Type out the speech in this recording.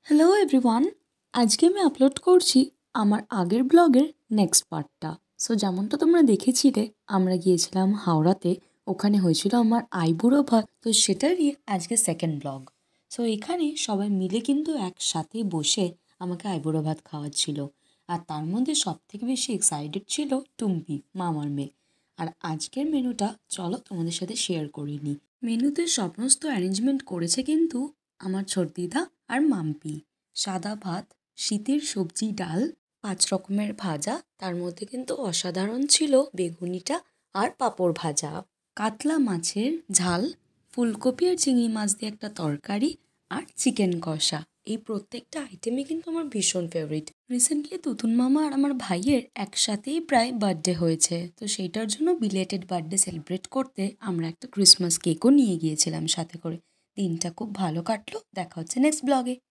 Hello everyone, আজকে আমি upload করছি আমার আগের ব্লগের নেক্সট পার্টটা। সো যেমনটা তোমরা দেখেছিলে, আমরা গিয়েছিলাম হাওড়াতে, ওখানে হয়েছিল আমার আইবুড়ো ভাত। তো সেটারই আজকে সেকেন্ড ব্লগ। সো এখানে সবাই মিলে কিন্তু একসাথে বসে আমাকে আইবুড়ো ভাত খাওয়াচ্ছিল। আর তার মধ্যে সব থেকে বেশি এক্সাইটেড ছিল টুম্পি, মামার মেয়ে। আর আজকের মেনুটা চলো তোমাদের সাথে শেয়ার করে নিই। মেনুতে সমস্ত অ্যারেঞ্জমেন্ট করেছে কিন্তু আমার ছোট দিদা আর মাম্পি। সাদা ভাত, শীতের সবজি, ডাল, 5 রকমের ভাজা, তার মধ্যে কিন্তু অসাধারণ ছিল বেগুনিটা আর পাঁপড় ভাজা, কাতলা মাছের ঝাল, ফুলকপি আর চিংড়ি মাছ দিয়ে একটা তরকারি, আর চিকেন কষা। এই প্রত্যেকটা আইটেমই কিন্তু আমার ভীষণ ফেভারিট। রিসেন্টলি তুতুন মামা আর আমার ভাইয়ের একসাথেই প্রায় বার্থডে হয়েছে, তো সেইটার জন্য বিলেটেড বার্থডে সেলিব্রেট করতে আমরা একটা ক্রিসমাস কেকও নিয়ে গিয়েছিলাম সাথে করে। দিনটা খুব ভালো কাটলো। দেখা হচ্ছে নেক্সট ব্লগে।